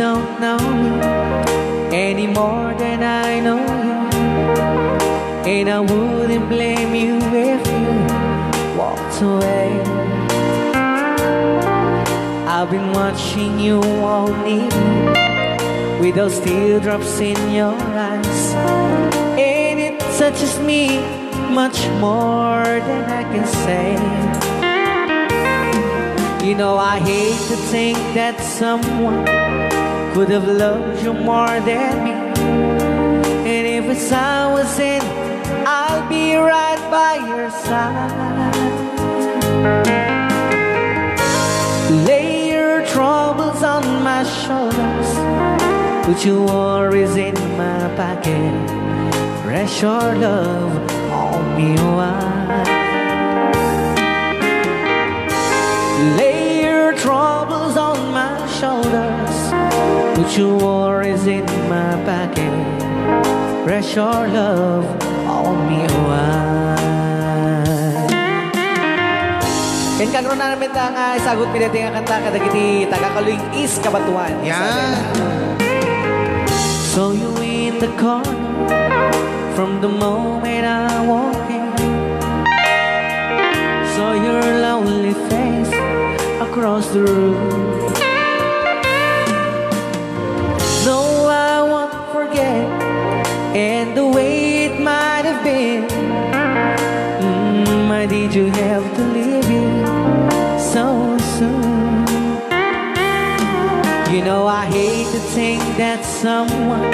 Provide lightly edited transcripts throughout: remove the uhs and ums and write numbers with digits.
don't know me any more than I know you, and I wouldn't blame you if you walked away. I've been watching you all evening with those teardrops in your eyes, and it touches me much more than I can say. You know, I hate to think that someone could have loved you more than me, and if it's I was in, I'll be right by your side. Lay your troubles on my shoulders, put your worries in my pocket, rest your love on me wide. Lay your troubles on my shoulders, put your worries in my pocket, rest your love on me wide. Ken kagro na namin nga sagot pinati nga kanta kadagiti taga-Kaluing East Kabatuan. Yan. So you in the corner from the moment I walk in, saw your lonely face across the room. No, I won't forget, and the way it might have been. Why did you have to leave it so soon? You know, I hate to think that someone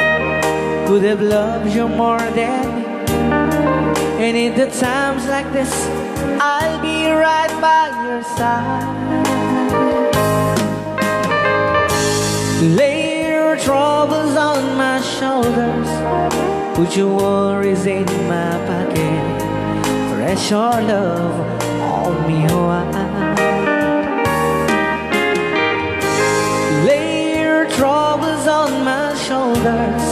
could have loved you more than me, and in the times like this, I'll be right by your side. Lay your troubles on my shoulders, put your worries in my pocket, rest your love on me wide. Lay your troubles on my shoulders,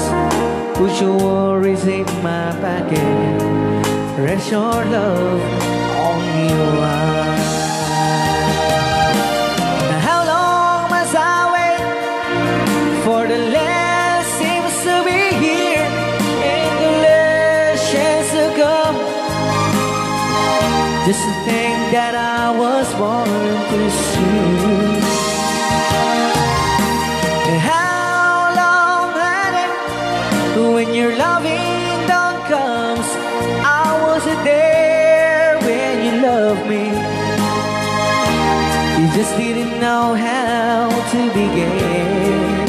put your worries in my pocket, rest your love on me wide. How long must I wait for the last seems to be here and the last chance to come? Just to think that I was born to see. How long had it when your loving dawn comes? I wasn't there when you loved me. You just didn't know how to begin.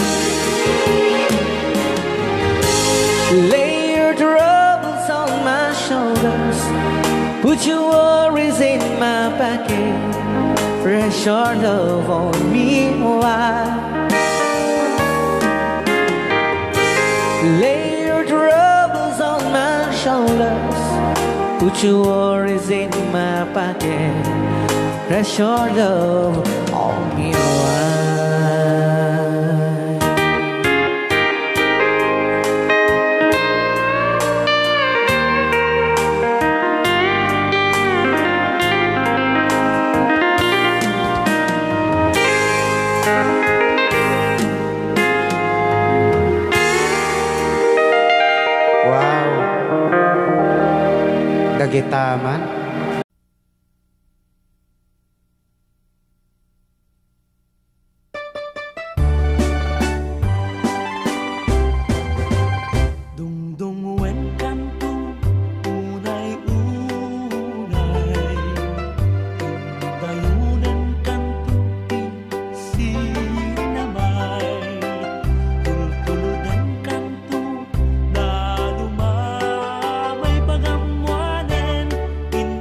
Lay your troubles on my shoulders, put your worries in my pocket, rest your love on me wide. Lay your troubles on my shoulders, put your worries in my pocket, rest your love on me wide. Dagitaman. In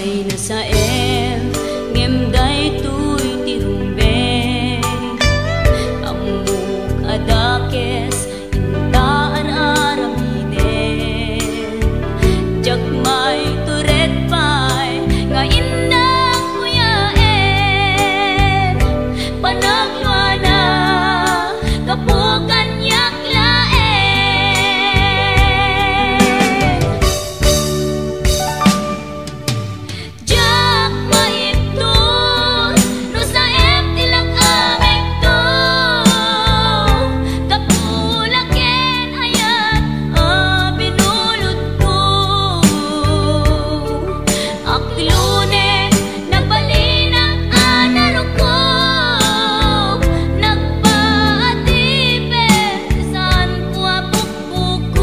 Ay nasaem ngem day tuy tirumbe amuk adakes intaan aramide jagmay turet pay nga indang kuyaen panagluana kapukan yak laen jak maiptun no sa tilang amik to kapulaken ayat binulod ko aklune nagbalinang anaro ko nagpaatipe saan ko apukpukod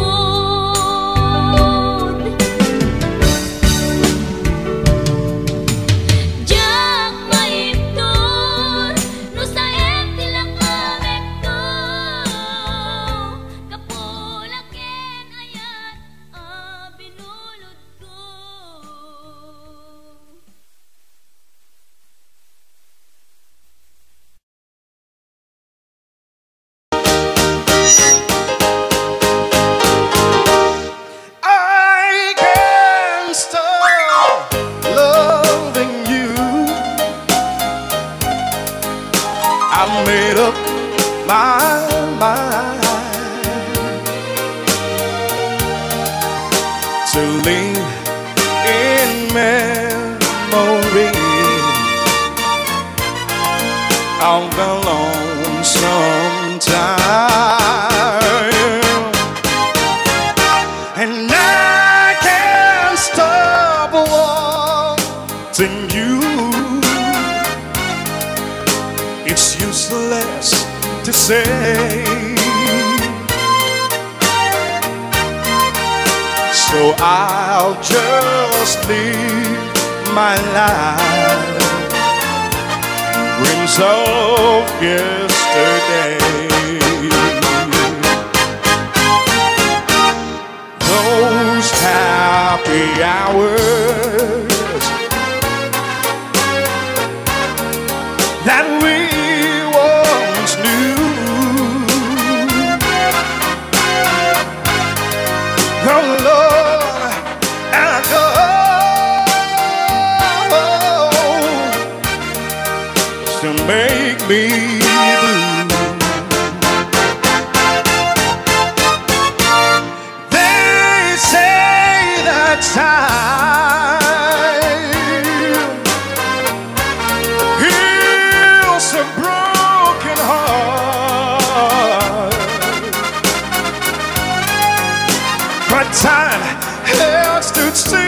jak maiptun no sa tilang amik to kapulaken ayat binulod ko. I can't stop loving you. I made up my mind to live in memory of the lonesome time. And I can't stop wanting you. It's useless to say. So I'll just live my life in dreams of yesterday. Those happy hours that we once knew. Oh Lord, and go to make me blue. They say that time heals a broken heart, but time has stood still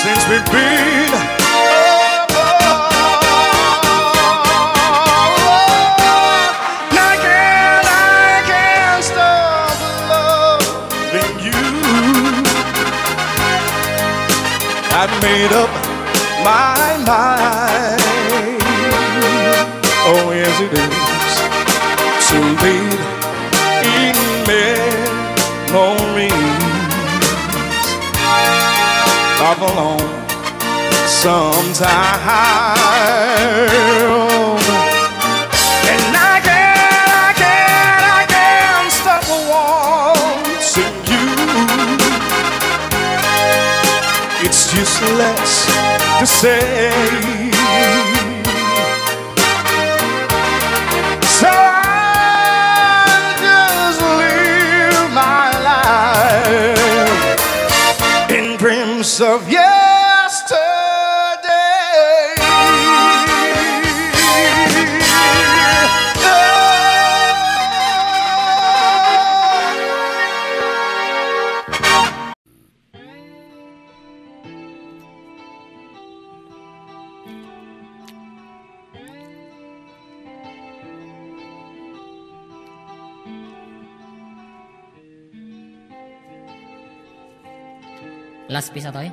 since we've been apart. I can't stop loving you. I've made up my mind. Oh yes it is, to live in memories of a lonesome time. And I can't stop wanting you. It's useless to say. So I'll just live my life in dreams of yesterday. Last piece atoy?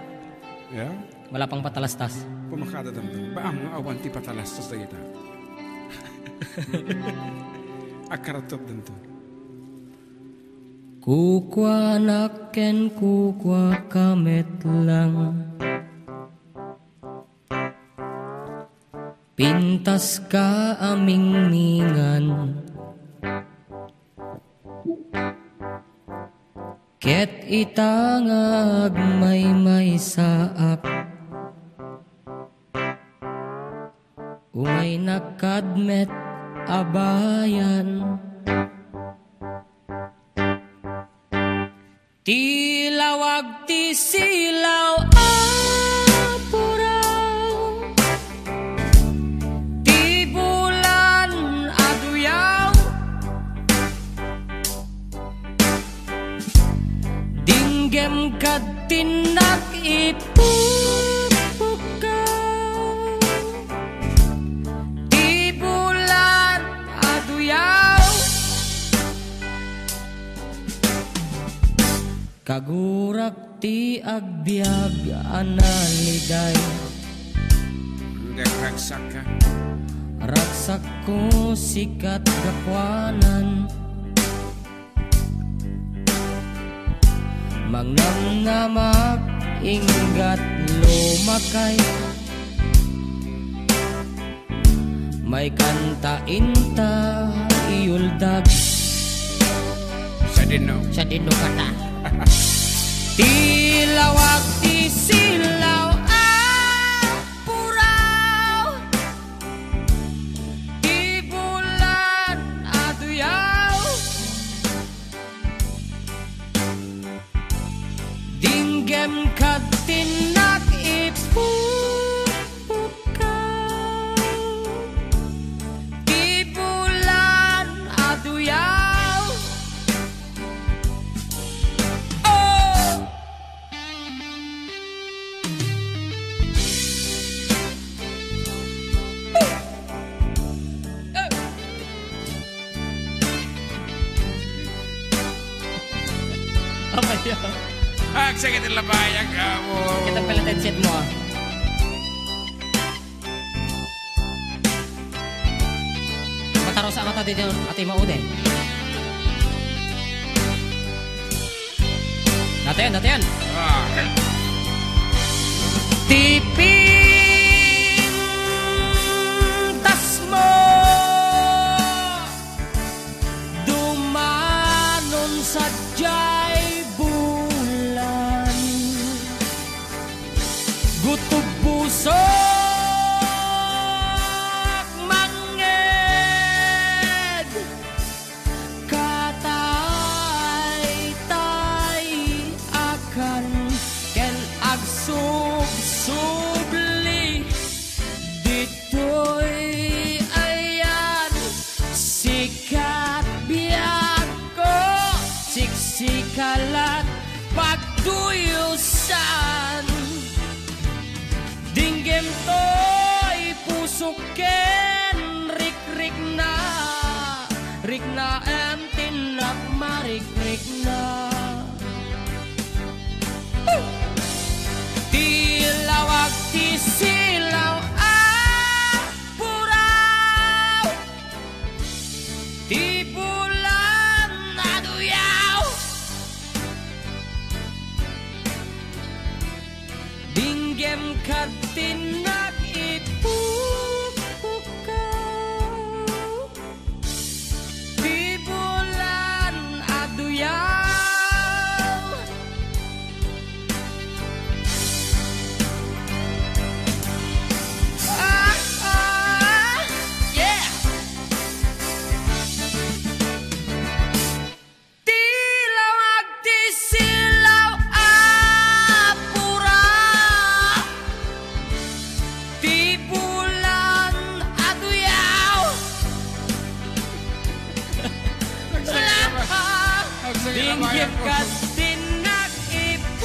Ya, Wala pang patalastas. pumakada damdam. Baam nga awan ti patalastas na kita. Akaratop danto. Kukwa naken kukwa kamet lang. Pintas ka aming mingan. Ket itangag may saak. Umay nakadmet abayan. Tilawag ti silaw apuraw. Ti bulan aduyaw. Dinggem kad tinak ipupukaw. Ti bulan aduyaw. Kagurak ti agbyag analiday. Ragsak ka. Ragsak ko sikat gakwanan. Mangnamngamak inggat lumakay. May kanta inta iuldag. Sa dino. Sa dino kata. Tilawag ti silaw apuraw. Ti bulan aduyaw. Dinggem kad tinak ipupukaw. Ti bulan aduyaw. Sakit ang labayag ka mo. Kita pala headset mo ah. Mataro sa mata dito ati maude. Natin. Tiping tas mo dumanon sa Gutub pusok manged katay-tay akan ken agsub-subli ditoy ayan sikat biag ko siksikalat pagduyusan. Dinggem to'y pusuken rik-rik na em tinak marik-rik na. Tilawag ti silaw apuraw. Ti bulan aduyaw. Dinggem kad tinak ipupukaw. Ti bulan aduyaw. Yeah. Tilawag ti silaw apuraw. Ti bulan aduyaw. Dinggem kad tinak ipupukaw.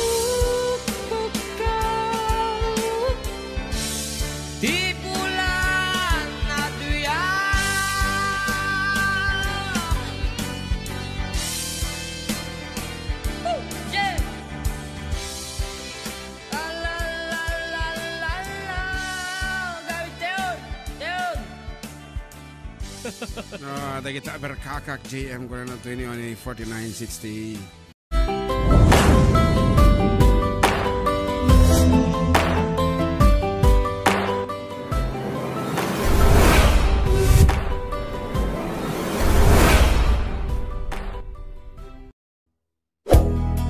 Ti bulan aduyaw. Yeah. La la la la la la. Gabi teon. No, ada kita berkakak JM ko na 20 4960.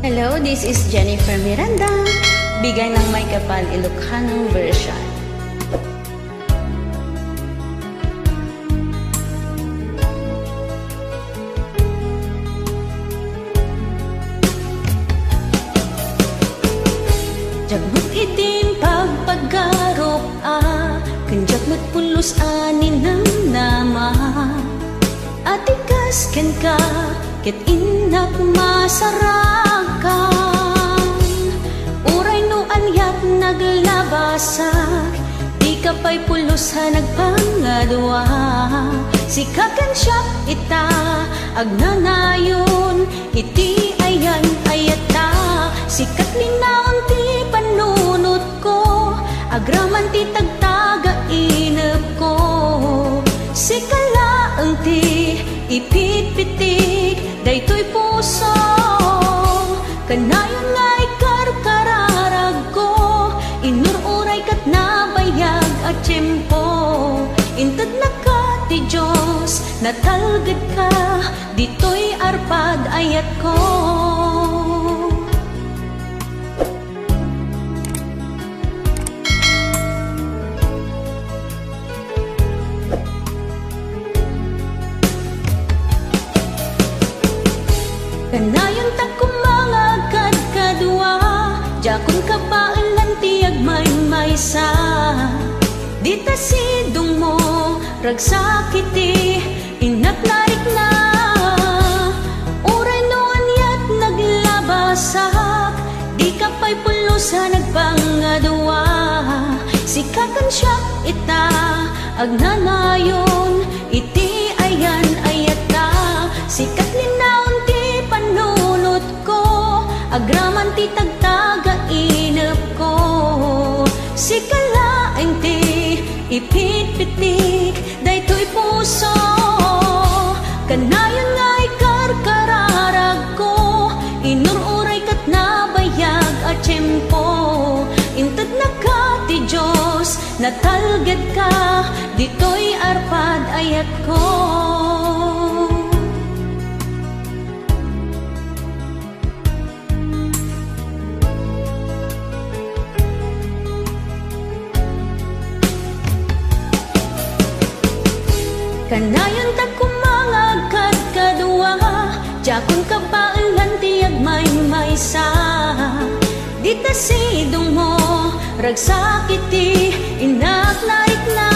Hello, this is Jennifer Miranda. Bigay ng May Kapal Ilocano version. Jagmut itin pagpaggarop kanjak matpulos anin ng nama. Atikas ken ka ket inak masarakan. Uray no anyat naglabasak, di ka pa'y pulos ha nagpangadwa. Sikakan siya ita agnanayon, iti ayan ayata. Sikat linaon ti panunot ko, agraman ti tagtaga inep ko. Sikalaang ti ipit-pitik, daytoy puso. Kanayon nga'y karkararag ko, inururay kat nabayag at tiyempo. Intad na ka ti Diyos, natalgad ka, dito'y arpad ayat ko. Kanayon ta kumangagad kadwa, jakon kabailan tiyag may-maysa. Dita sidong mo, ragsakiti, inatlarik na. Uray noan yat naglabasak, di ka pa'y pulusa nagpangadwa. Sikakan siya ita, agnanayon, iti ayan ayata. Sikat linaon ti panunot ko, agraman ti tagtaga inep ko. Sikalaeng ti ipit-pitik, daytoy puso. Kanayon nga'y karkararag ko, inururay kat nabayag at tiyempo. Intad na ka ti Diyos, natalgad ka, dito'y arpad ayat ko. Kanayon ta kumangagad kadwa, jakon kabailan tiyag may-maysa. Dita sidong mo, ragsakiti, inatlarik na.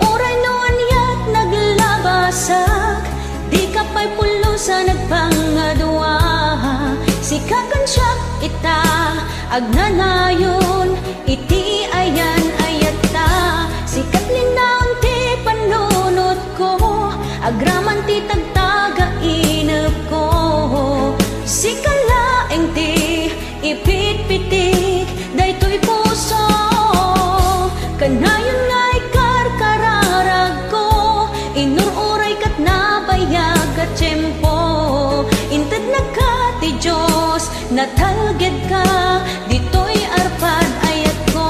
Uray noan yat naglabasak, di ka pa'y pulusa nagpangadwa. Sikakan siya ita, agnanayon, iti ayan ayata. Sikat linaon ti panunot ko, agraman ti tagtaga inep ko. Sikalaeng ti ipit-pitik, daytoy puso. Kanayon nga'y karkararag ko, inururay kat nabayag at tiyempo. Intad na ka ti Diyos, natalgad ka, dito'y arpad ayat ko.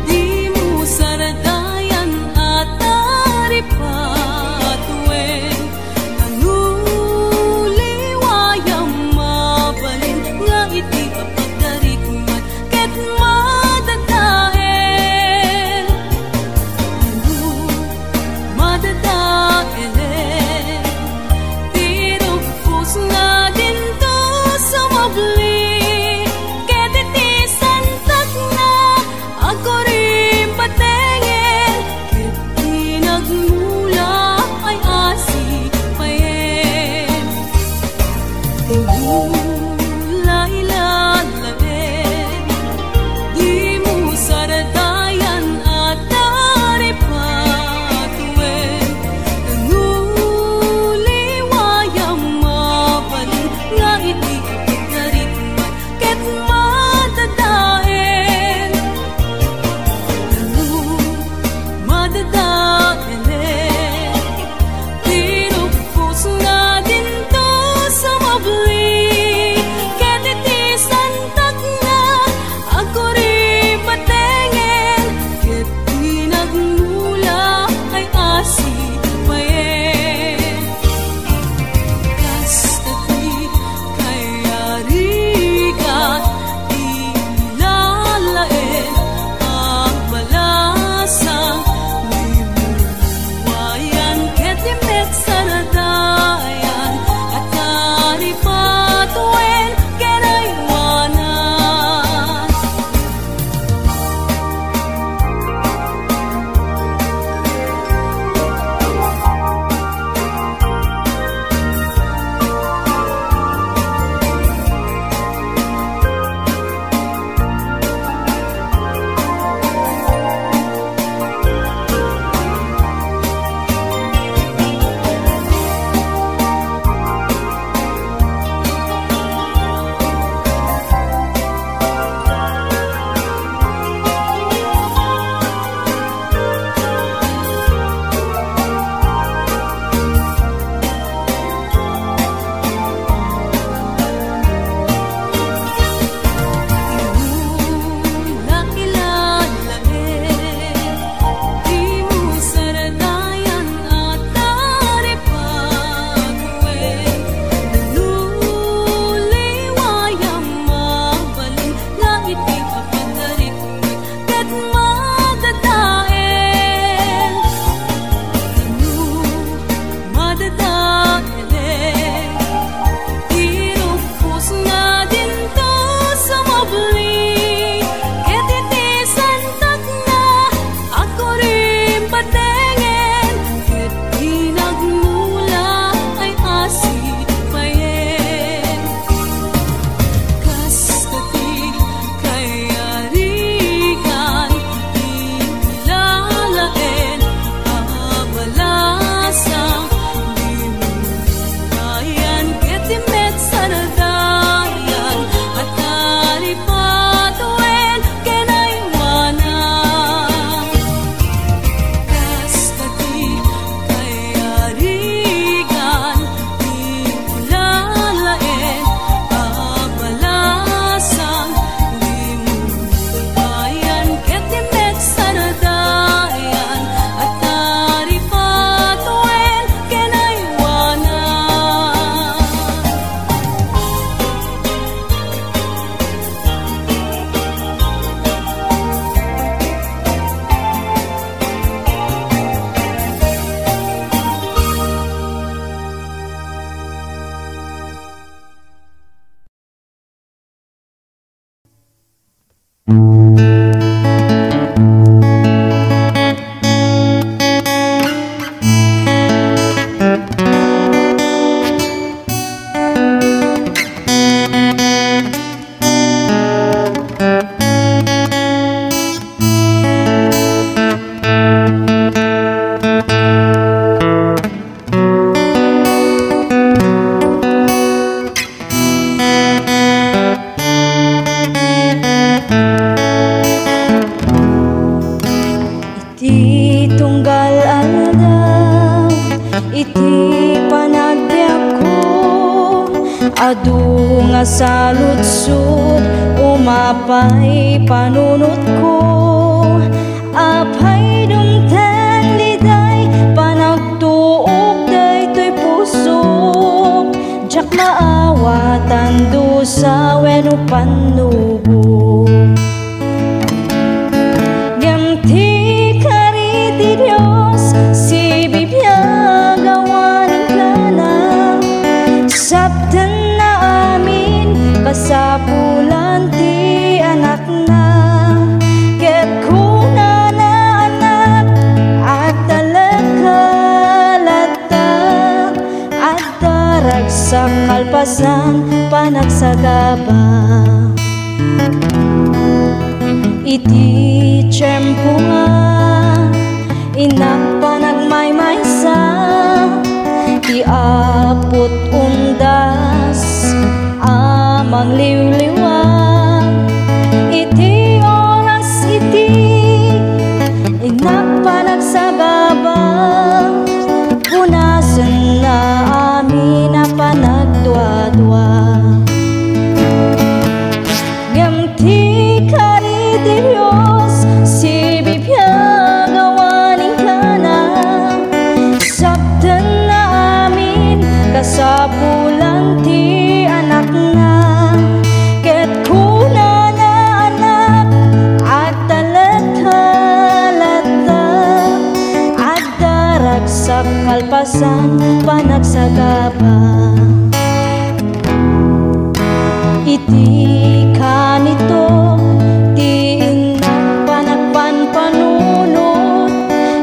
Di Iti tunggal aldaw, iti panagbiag ko, adu nga saludsod, umapay panunot ko. Apay dumten liday, panagtuog daytoy pusok, jak maawatan dusa wenno panubog. Gamti kariti Dios, si bibiyag awanin ka na, sabten na amin, kasapulan ti anak na. Ket kuna na anak, at talagkalata, at darag sa kalpasan, panagsagaba. Iti tiyempo nga, inak pa nagmaymaysa, iapot undas, amang liwliwag. Iti oras iti, inak pa nagsagaba, punasan na amin na panagdwa-dwa. Gamti kariti Dios, si bibiyag awanin ka na, sabten na amin, kasapulan ti anak na. Ket kuna na anak, at talagkalata, at darag sa kalpasan, panagsagaba. Iti kanito, ti inak panagpanpanunot,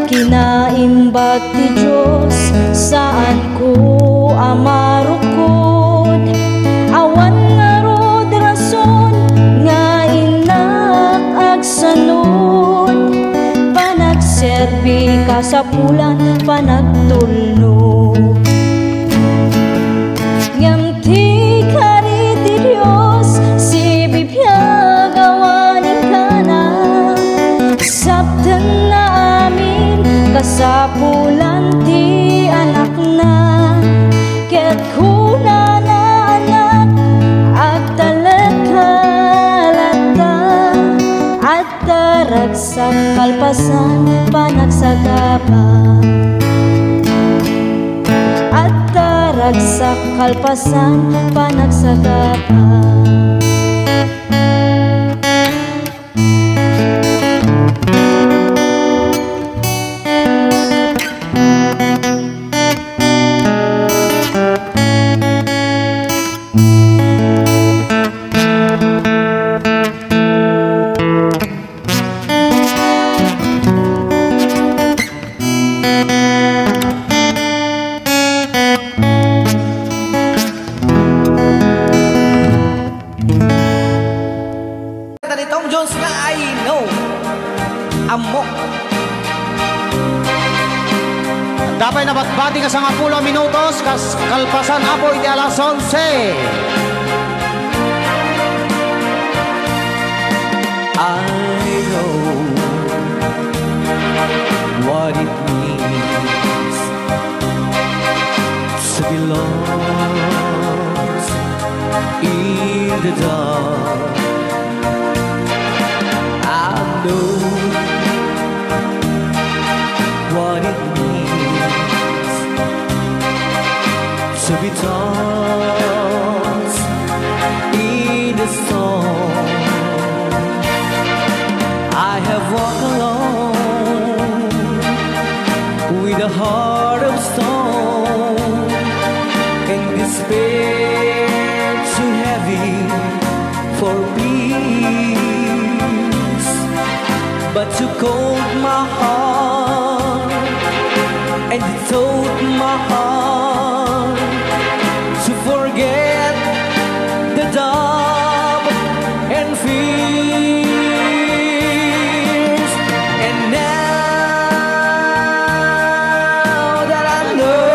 kinaimbat ti Diyos, saan ko amarukod. Awan nga rod rason, nga inak agsanod, panagserbi kasapulan, panagtulnog. Ngamti kariti Dios, si bibiyag awanin ka na, sabten na amin, kasapulan ti anak na. Ket kuna na anak, at talagkalata, at darag sa kalpasan, panagsagaba. At darag sa kalpasan, panagsagaba. Tadi Tom Jones nga I know amok. Dapat nabatbati ka sa 10 minutos, kas kalpasan apo iti alas 11. I know what it means to be lost in the dark. I know what it means to be tossed in the storm. I have walked alone with a heart of stone, and despair too heavy for peace. but you cold my heart, and you told my heart to forget the doubt and fears. And now that I know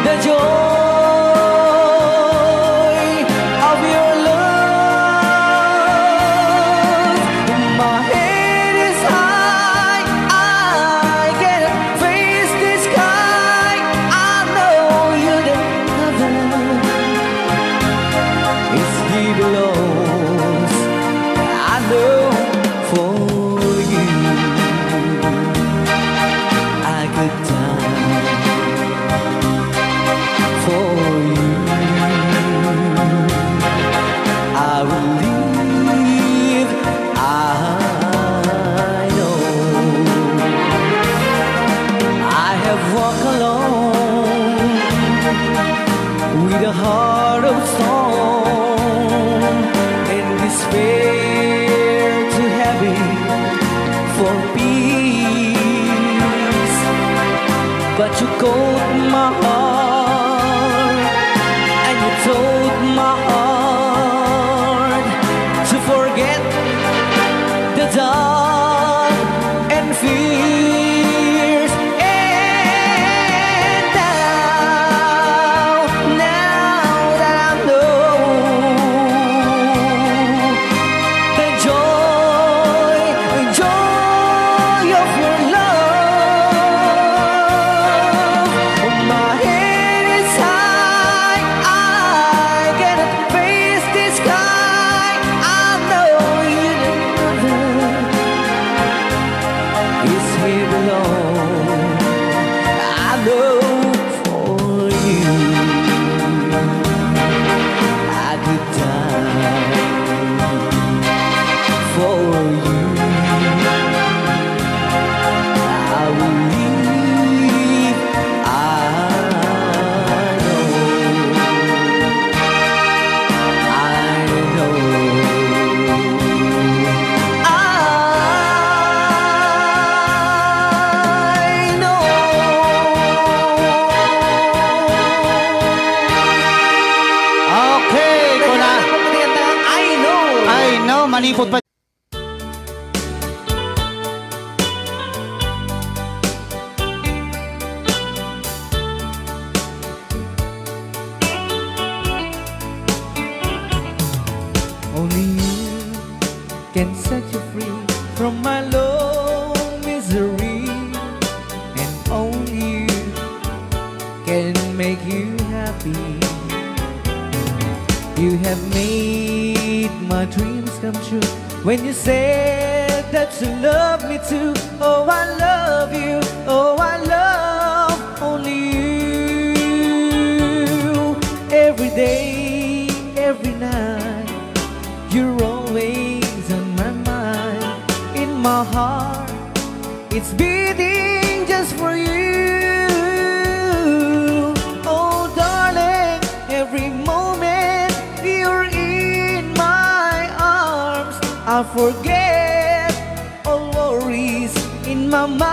the joy of your love, my head is high, I can't face the sky. I know you the heaven is deep below. I know for you I could die. For you I will live. I know I have walked alone with a heart of stone, and despair too heavy for peace. But you caught my heart, and you told my heart to forget the dark and fears. And now that I know the joy of your love, my head is high, I cannot face the sky. I know you is here below. I know for you I could die. For you I will live. I know. Okay, ito na. I know, malipot pa. Only you can set you free from my low misery, and only you can make you happy. You have made my dreams come true when you said that you love me too. Oh, I love you. Oh, I love only you. Every day, every night, you're always on my mind. In my heart, it's beating just for you. Oh, darling, every moment you're in my arms, I forget all worries in my mind.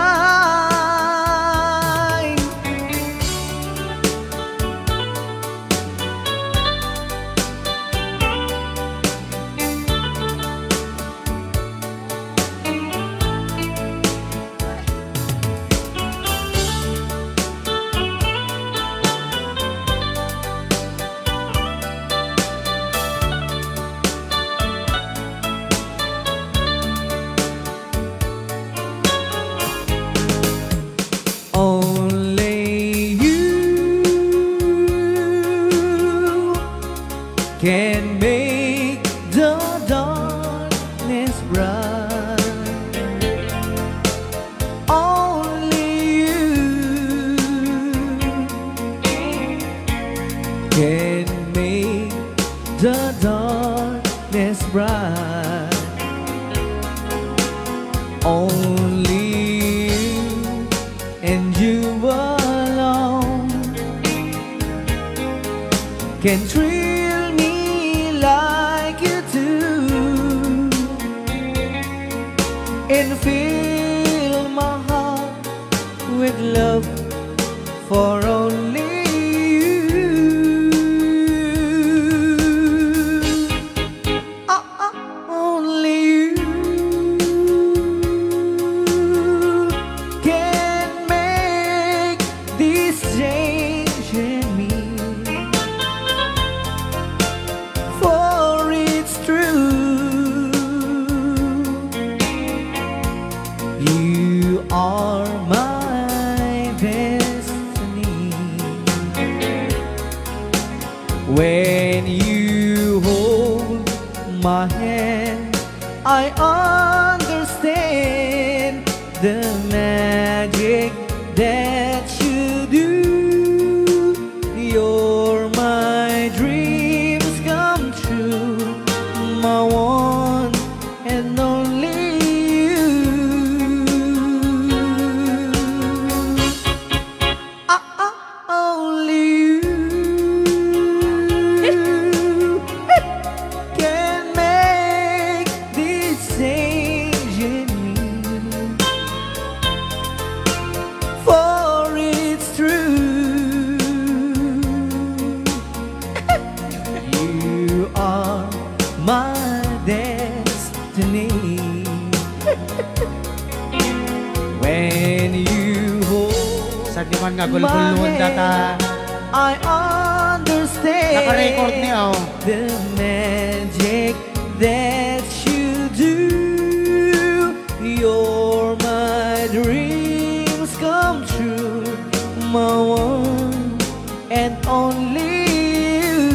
Only you can make the darkness bright. Only you can make the darkness bright. Only you and you alone can thrill me like you do. and fill my heart with love for only only you can make this change in me, for it's true. You are my destiny. When you hold my hand, I understand the magic that you do. You're my dreams come true, my one and only you. Only you can make this change in me, for it's true. You are my destiny. When you hold Sa di man nga my gulgulon data. hand, I understand Naka-record niya, oh. the magic that you do. You're my dreams come true, my one and only you.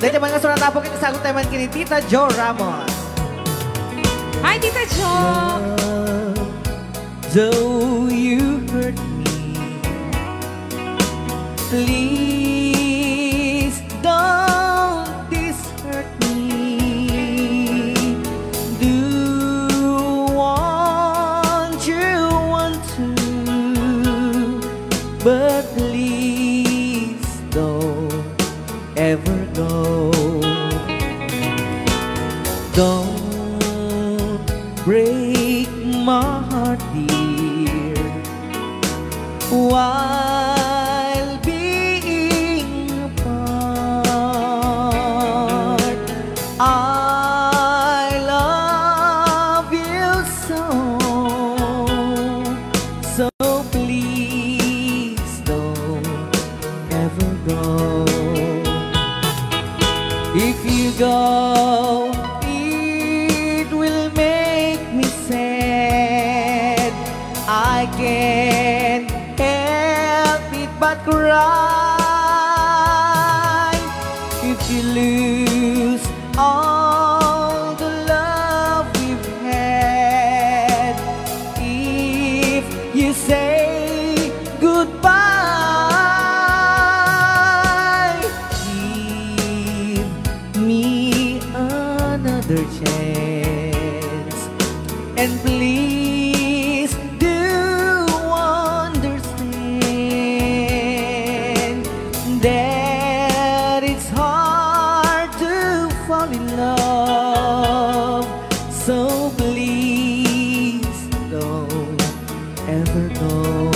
Dahil naman nga surat po kita sagot naman kini Tita Jo Ramos. Hi, Tita Jo! Though you hurt me, please don't dishurt me. Do want you want to, but please don't ever go. Don't break my heart, dear, while being apart. I love you so please don't ever go. If you go, it will make me sad. I can't help it but cry. If you lose all the love we've had, if you say goodbye, give me another chance, and please do understand that it's hard to fall in love. So please don't ever go.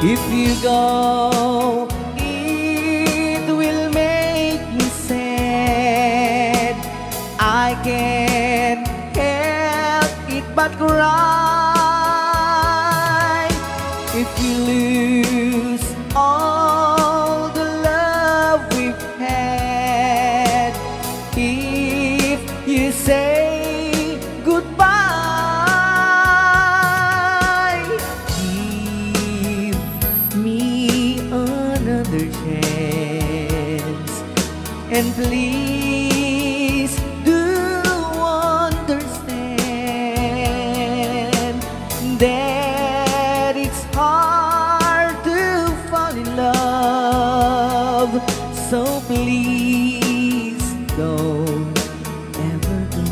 If you go, it will make me sad. I can't help it but cry. If you lose all the love we've had, if you say goodbye, give me another chance, and please do understand that it's hard to fall in love. So please don't ever go.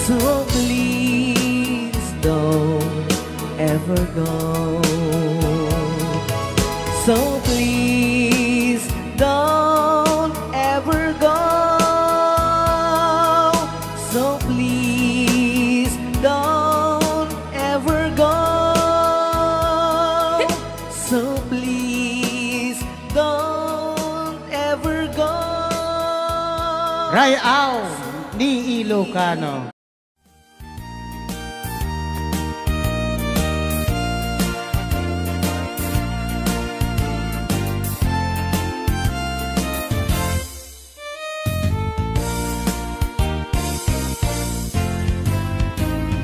So please don't ever go. So please don't ever go. Rayaw ni Ilocano.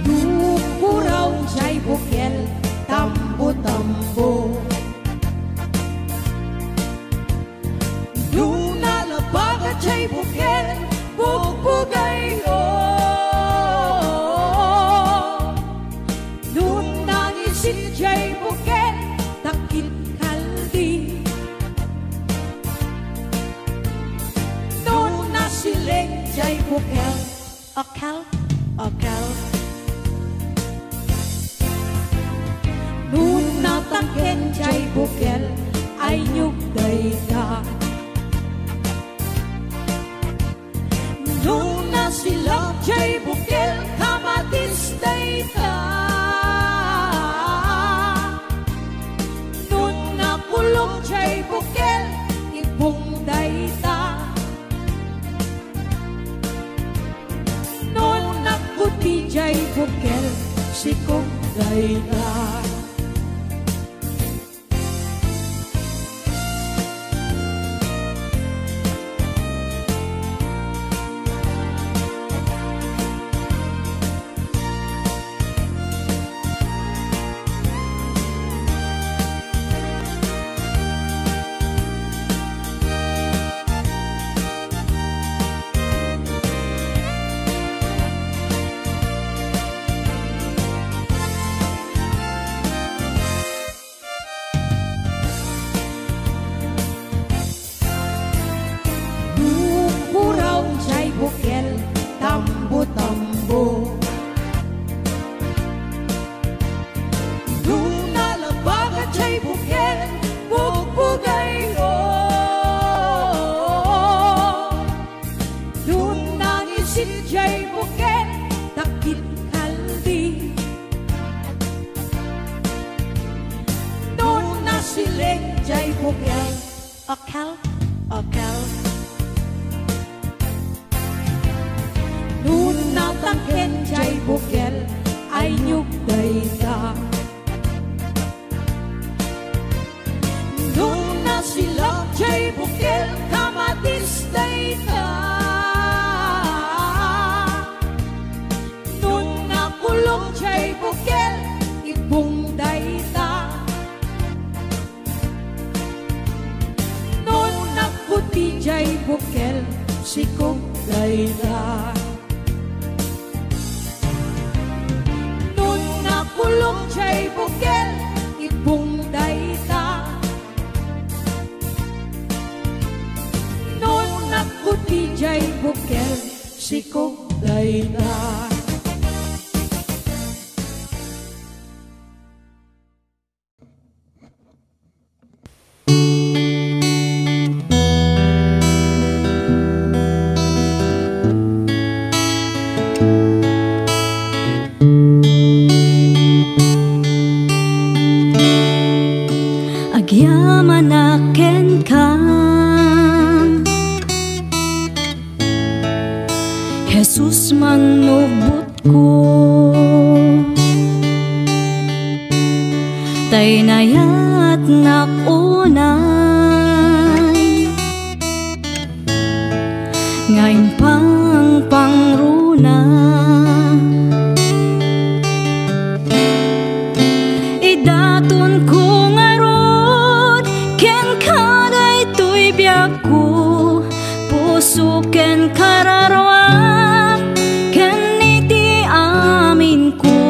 Dukuraw jay bukel tambo-tambo, Luna labaga jay bukel bugbugayo, Luna ngisit jay bukel takit kaldi, Luna sileng jay bukel akal. Nuna tangken jay bukel ay nyug dayta, Nuna silak jay bukel kamatis dayta, Nuna kulog jay bukel ibong dayta, Nuna kuti jay bukel sikong dayta. Tambo-tambo, Luna labaga jay bukel bugbugayo, Luna ngisit jay bukel takit kaldi, Luna sileng jay bukel akal. Nuna tangken jay bukel ay nyug dayta, Nuna silak jay bukel kamatis dayta, Nuna kulog jay bukel ibong dayta, Nuna kuti jay bukel sikong dayta, kulong jay bukel ibong dayta, Nuna kuti jay bukel sikong dayta. Agyamanaken ka, Jesus manubot ko, tay nayat nakunay, ngayon pang pangruna, idaton ko puso ken kararwa ken iti amin ko,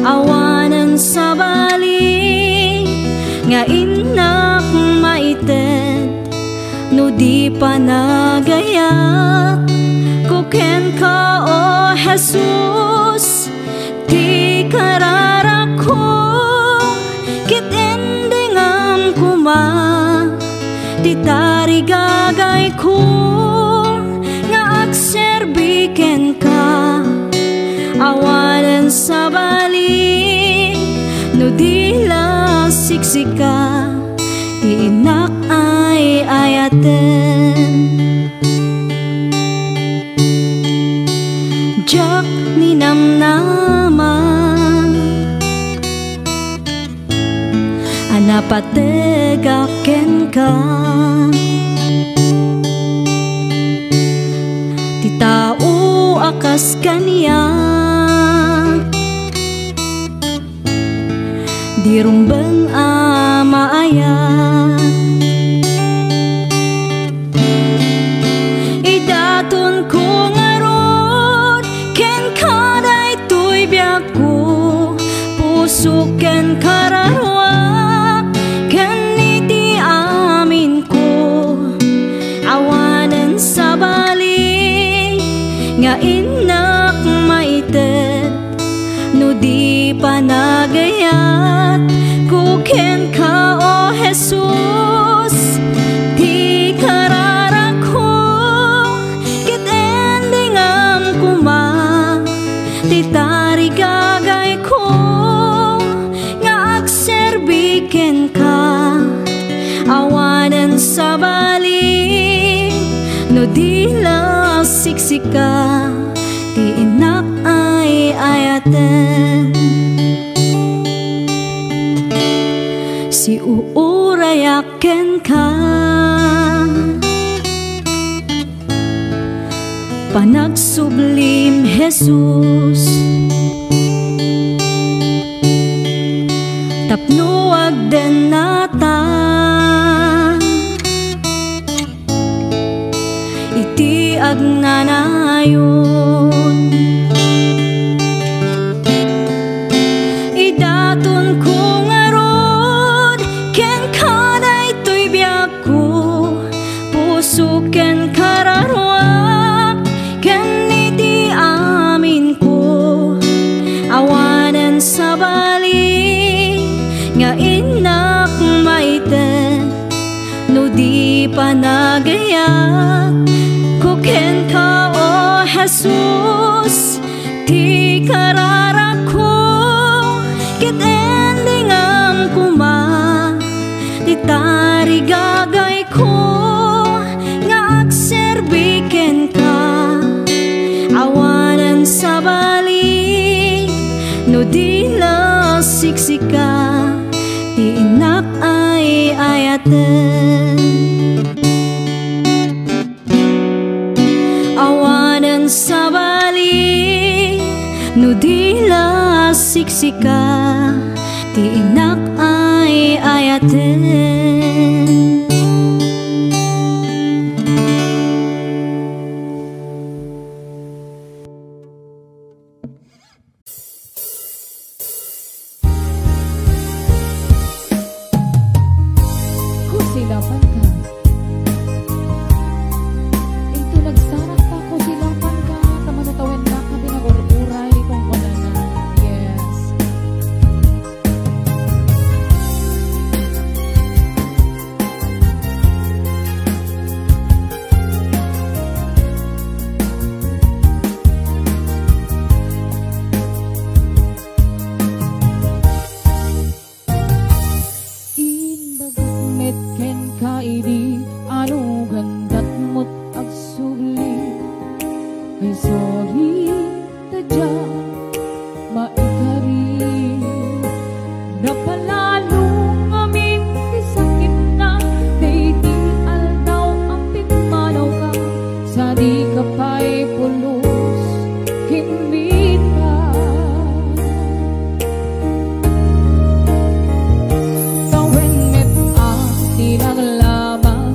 awanan sa bali nga inak maited, no di pa nagayat ko ken ka o Jesus, ti karara ko kit endingam kuma, ti tarigagay ko nga agserbiken ka, awalan sa bali no di la siksika, ti inak ay ayaten. kas kaniya di rumbang amaaya idaton ko ngarod ken kaday tuy biyak ko puso ken kararwa ken iti amin ko awanan sa bali nga inak maitet no di panagayat kuken ka o Jesus di karara ko kit ending ang kuma di tarigagay ko nga agserbiken ka awanan sa bali no di la siksika di inak ay ayaten si uurayaken ka panagsublim Jesus tapno agden nata iti agnanayon idaton ko ngarod ken kaday tuy biyak ko puso ken kararwa ken iti amin ko awanan sa bali nga inak maiten no di panagayat kuken ka o Jesus ti karara ko kit ending ang kuma ti tarigagay ko nga agserbiken ka awanan sa bali no di la siksika ti inak ay ayaten awanan sa bali no di la siksika ti inak ay ayaten Kusilapan ka. Ito nagsarak pa kusilapan ka. Tamanutawin na kami na uray kung wala na. Yes. Inbagat ken kaidi anu gandat mot agsugli kay sorry tadya maikari napalalo amin ti sakit na dating aldaw ang pigmanaw ka sa di ka pa'y pulos kinmit ka tawin met ang tinaglamang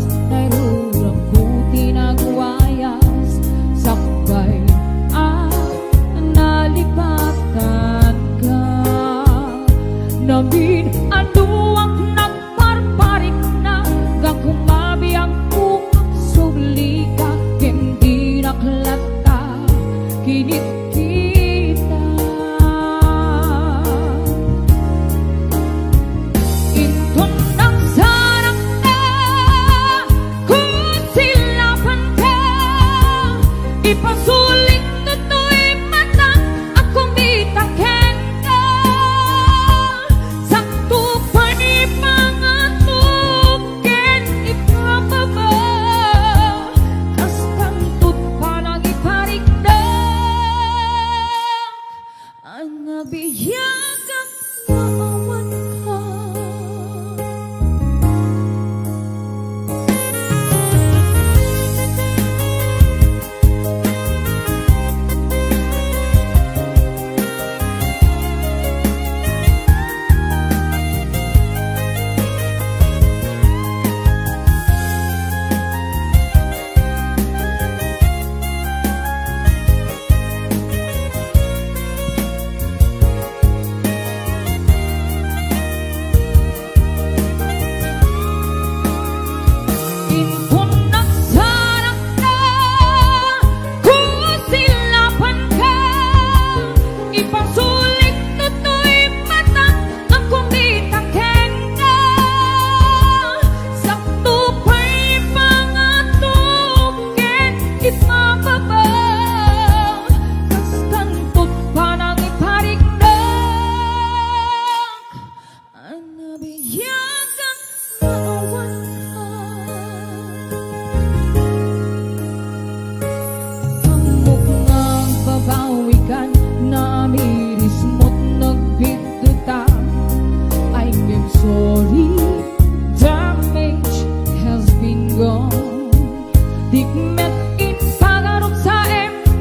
Digmet in pagarot sa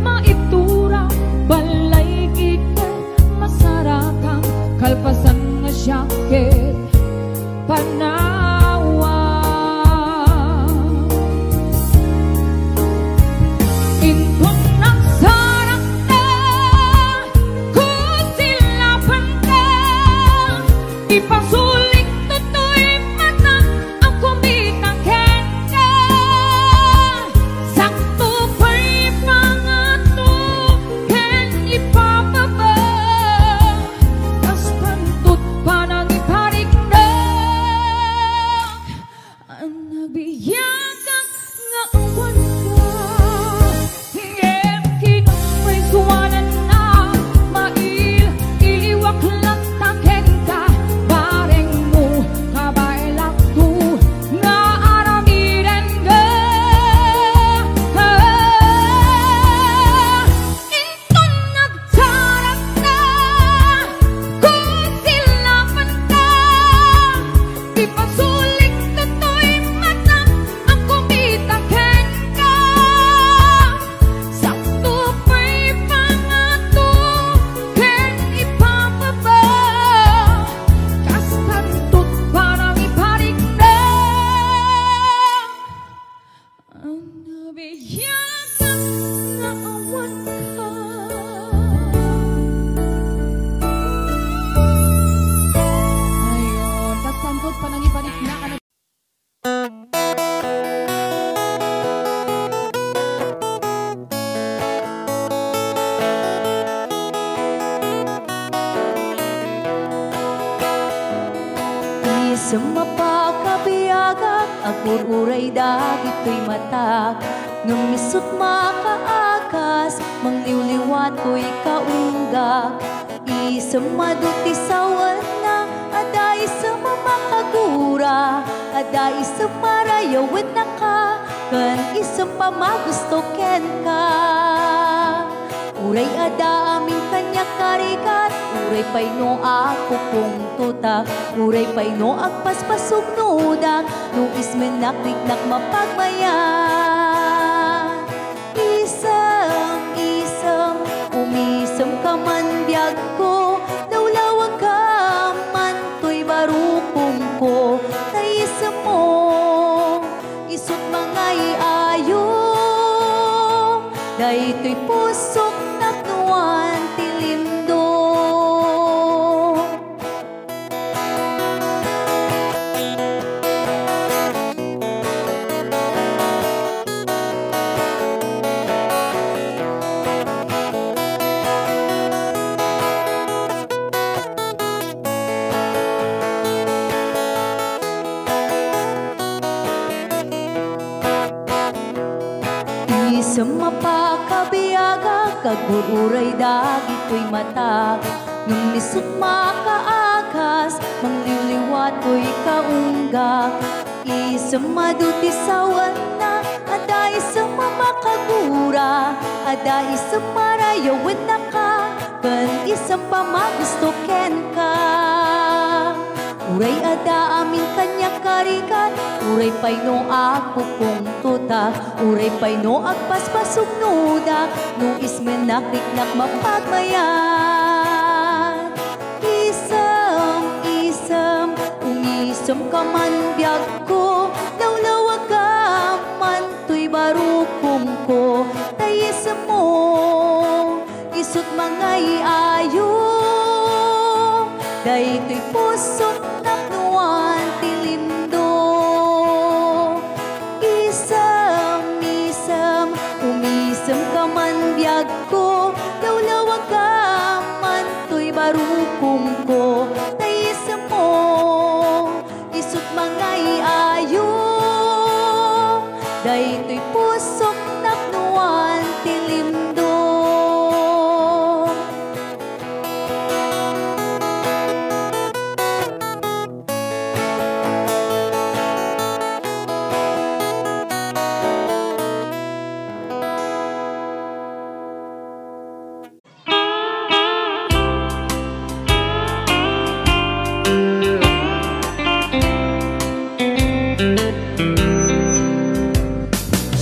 maitura, balay ikat masarakang kalpasan nga siyakit panawa. Intong nagsarak na kusilapan ka, ipasulik tutoy mata ang kumitang kenda. Sakto pa'y pangato ken ipapaba, tas pantut pa nang iparik na ang nagbiyagan nga awan ka. Hingem kinumay suwanan na mail iliwak lang taken ka, pareng mo kabailak to nga aramiren ka. Inton nagsarak na kusilapan ka, ipasulik tutoy mata ang kumitang ken ka. Sakto pa'y pangato ken ipapaba, kas pantut parang iparik na ang nabiyagan nga awan ka. Ayun, tas pantut parang iparik na ka. Di mapakabiyagak, agur-uray dagito'y matak. Nung misut makaakas, mangliwliwat ko'y kaunggak. Isang maduti sawan na, ada isang mamakagura, ada isang marayawit na ka, kan isang pamagusto ken ka. Uray ada aming kanya karikat, uray pa'y no ako kung tutak, uray pa'y no agpaspasog nudak, no ismen nakriknak mapagmayan. Isam, umisam ka man biyag ko, nawlawag ka man to'y barukong ko, taisam mo, isut mga iayo, dahito'y pusok naknuan tilindo. Isang mapakabiyaga, kagururay dagito'y matak. Nung nisut makaakas, mangliliwat ko'y kaunggak. Isang maduti sawan na, ada isang mamakagura, ada isang marayawit na ka, kan isang pamagusto ken ka. Uray ada amin kanya karikat, uray pa'y no ako kung tutak, uray pa'y no agpaspasog nudak, no ismen nakriknak mapagmayan. Isam, umisam ka man biyag ko, lawlawag ka man to'y barukong ko, tayisam mo, isut mga iayo, dahito'y pusok naknuan tilindo. Isam, umisam ka man biyag ko, lawlawag ka man to'y barukong ko, taisam mo, isut mga iayo, dahito'y pusok naknuan tilindo.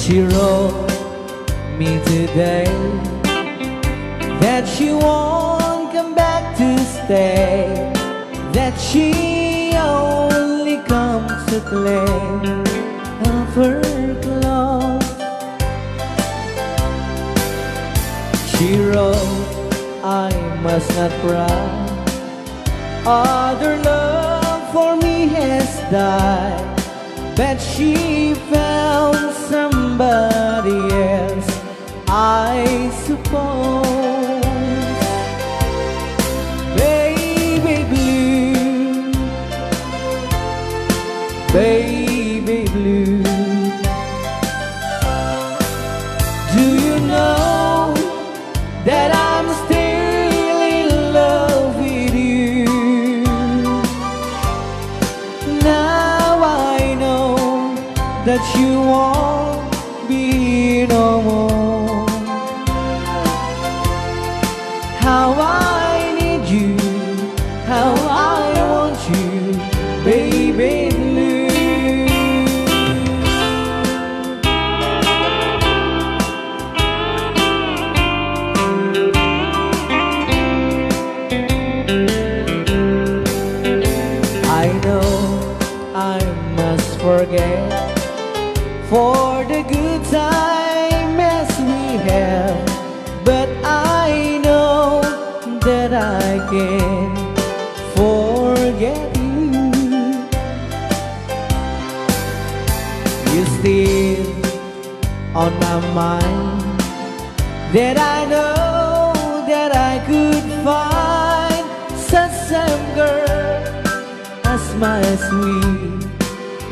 She wrote me today that she won't come back to stay, that she only comes to claim of her clothes. She wrote, I must not cry, other love for me has died, but she found somebody else, I suppose. Baby blue, baby blue, do you know that I'm still in love with you? Now I know that you won't be no more. How I need you, how I want you, baby blue. I know I must forget for the good time as we have, but I know that I can't forget you. You're still on my mind, that I know that I could find such some girl as my sweet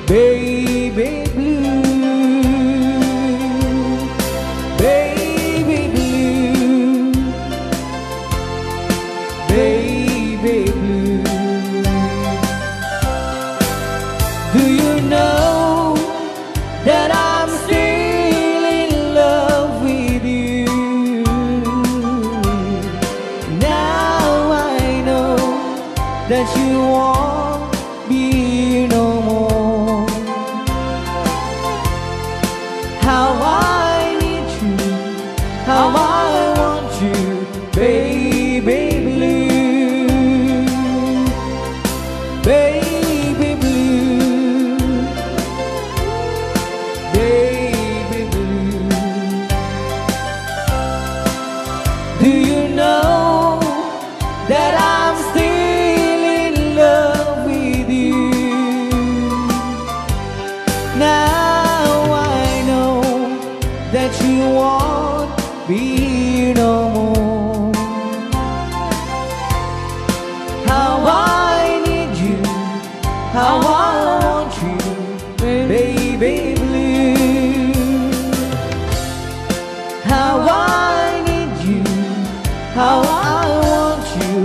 baby blue. Baby blue, baby blue, do you know that I'm still in love with you? Now I know that you won't be no more. How I need you, how I want you, baby blue, baby blue, baby blue. Do you know that I'm still in love with you? Now I know that you won't be no more. How I need you, how I want you, baby blue. How I need you, how I want you,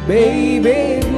baby blue.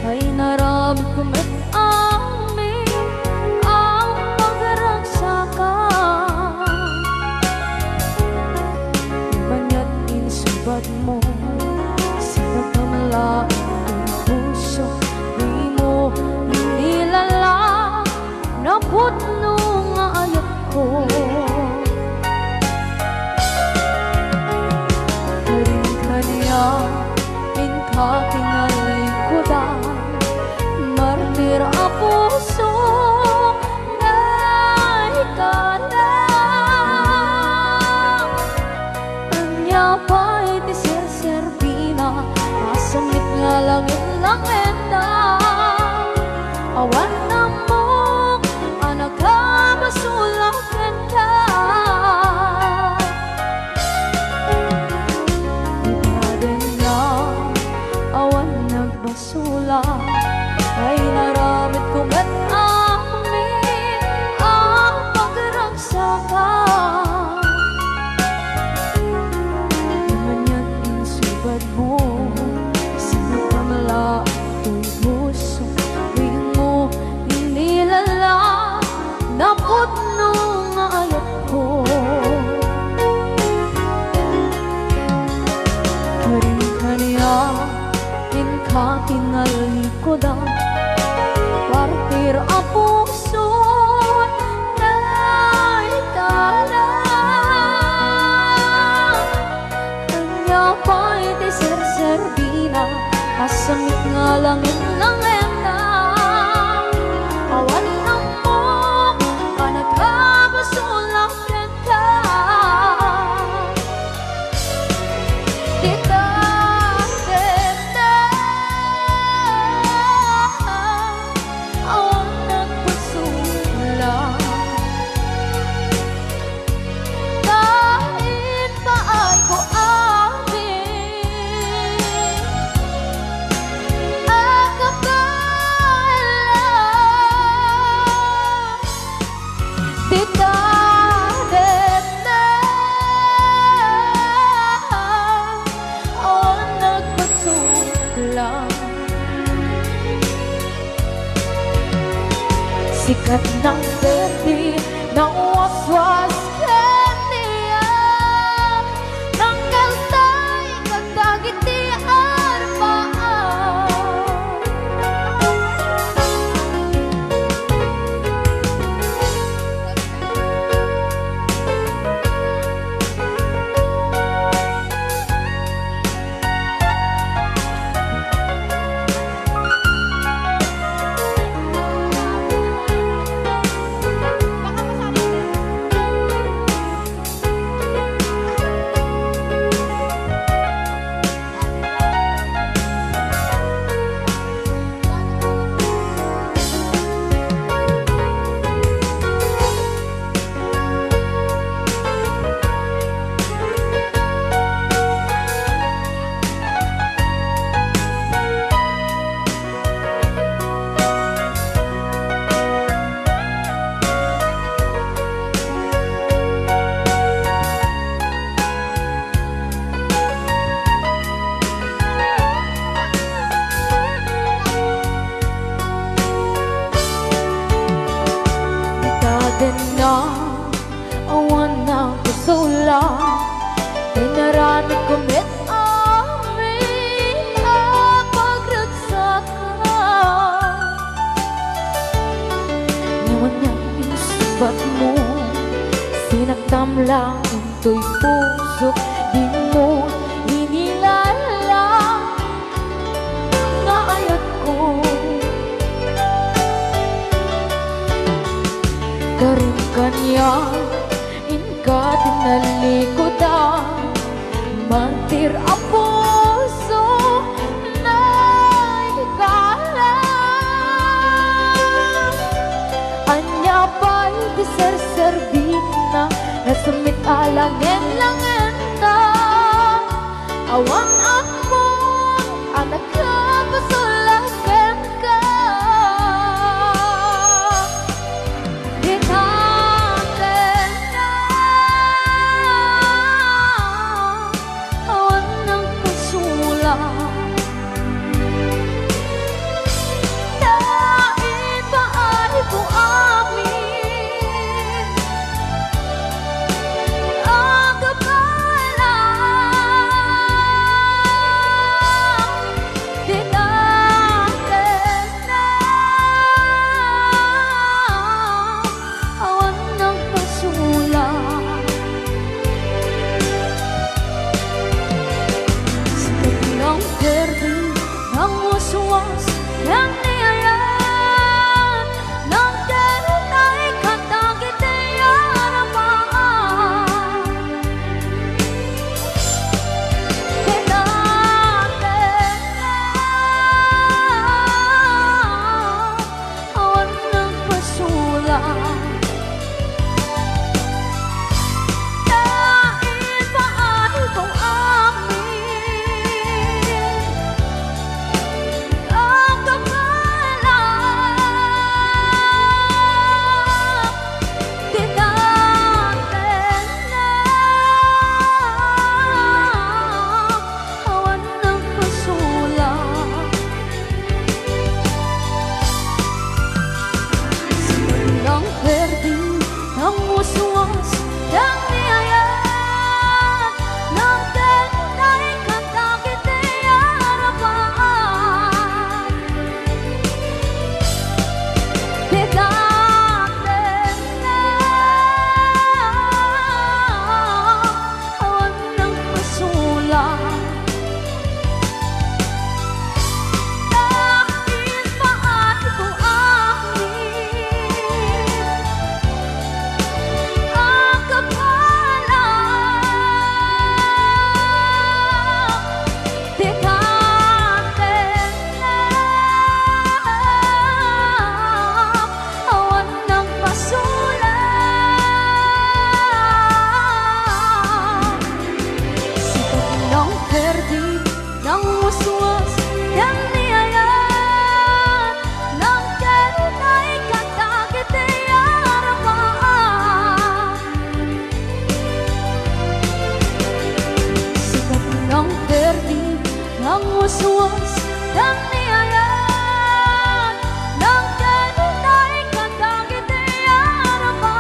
ay naramit ko met amin ang pagragsakan. Banya't insubad mo sa pagkamalain ng puso, di mo inilala na putno nga ayat ko. Karin-kanya kakinalikudan, martir a puso na ikalang. Anya pa'y di serserbina, masamit nga langit langenda. Awan na mo, anak ka masulakan ka. Sula ay naramit kong at amin ang pagragsakan. Ganyan insubad mo sa nagpamala ito'y puso, tuwing mo inilala na putno nga ayat ko. Karin-kanya kakinalikudan, partir a puso na ikalang. Kanya pa'y di serserbina, kasamit nga langit langenda. Awan na mo, panagkabasulakan ka. Sikat ng berde ng waswas kaniya, ng kaltay kagdagit di arbaan. lang into'y puso, di mo hinilala nga ayat ko. Karon kanya inka tinalikodan, mantir ang puso na ikala. Anya pa'y diserservin na nasumit alangin-langin na awan ako anak ka pasulakan ka. Hinaten na awan ng pasulang dahil ba ay buamin ang kapalang. Di natin na awan ng pasulang. Sikat ng verde, ng waswas, ng niyayan, ng ganun ay katagit ay aramaan. Di natin na awan ng pasulang. Dahil ba ay buamin ang kapalang. Di natin na awan ng pasulang. Sikat ng verde, ng waswas, ng niyayan, ng ganun ay katagit ay aramaan. Di natin na awan ng pasulang. Dahil ba ay buamin ang kapalang. Di natin na awan ng pasulang. Sikat ng verde, ng waswas, ng niyayan, ng ganun ay katagit ay aramaan. Sikat ng verde, ng waswas, ng niyayan, ng ganun ay katagit ay aramaan.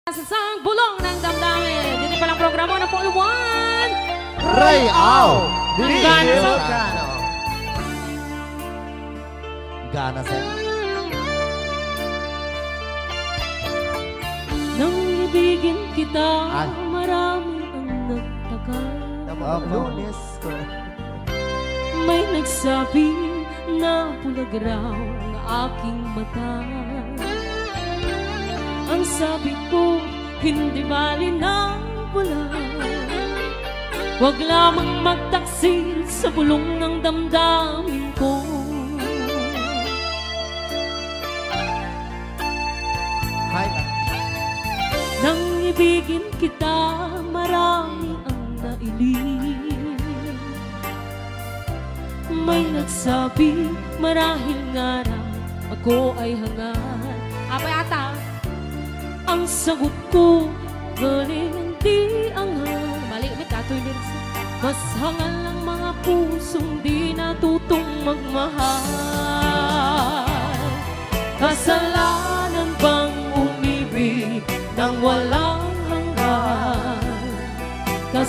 Sa sang bulong ng damdamin, dito palang programa ng Puluan. Ray Au! Gana. Gana sa Nang ibigin kita, Ay. marami ang nagtaka. Lunes ko. May nagsabi na pulag raw ang aking mata. Ang sabi ko, hindi bali ng pula. Huwag lamang magtaksil sa bulong ng damdamin ko. Hi. Nang ibigin kita, marami ang nailing. May nagsabi, marahil nga raw ako ay hangad. Apa yata? Ang sagot ko, galing hindi anghal. Mali, may katoy lyrics. Mas hangal ang mga pusong di natutong magmahal. Kasalanan bang umibig nang walang hanggan?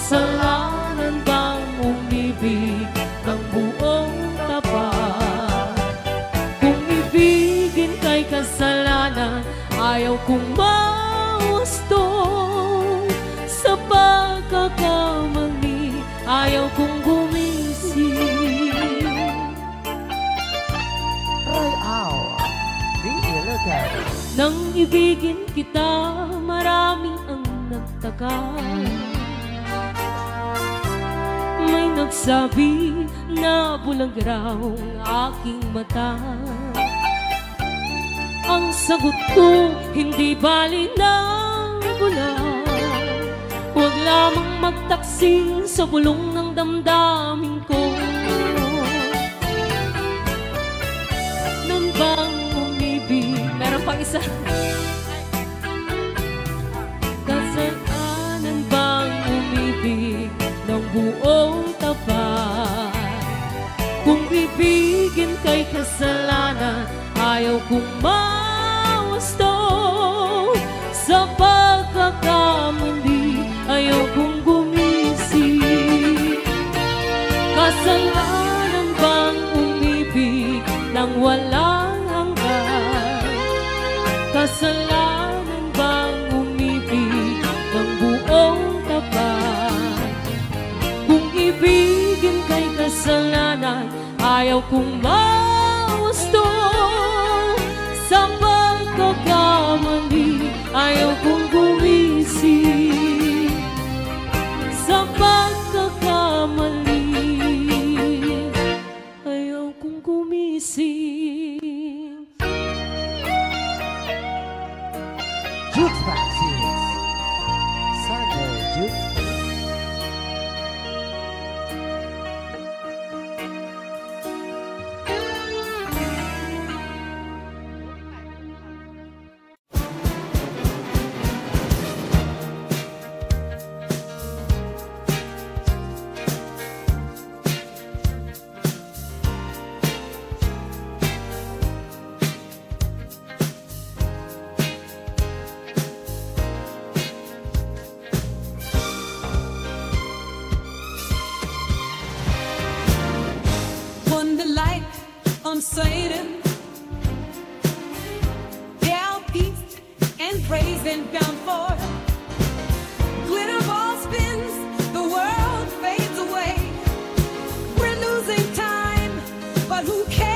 Kasalanan bang umibig ng buong tapat? Kung ibigin kay kasalanan, ayaw kong mawasto. Sa pagkakamali, ayaw kong gumising. Nang ibigin kita, marami ang nagtaka. May nagsabi na bulag raw ang aking mata. Ang sagot ko, hindi bali ng bulag. Huwag lamang magtaksil sa bulong ng damdamin ko. Nang bang umibig, meron pang isa. Kasalanan bang umibig ng buong tapat? Kung ibigin kay kasalanan, ayaw kong mawasto. Sa pagkakamali, ayaw kong gumising. Kasalanan bang umibig ng walang hanggan? Kasalanan bang umibig ng buong tapat? Kung ibigin kay kasalanan, ayaw kong mawasto. Sa pagkakamali, ayaw kong gumising. Sa pagkakamali, ayaw kong gumising. Jukebox is Sunday Jukebox. On Satan, yeah, peace and praise and bound for. Glitter ball spins, the world fades away. We're losing time, but who cares?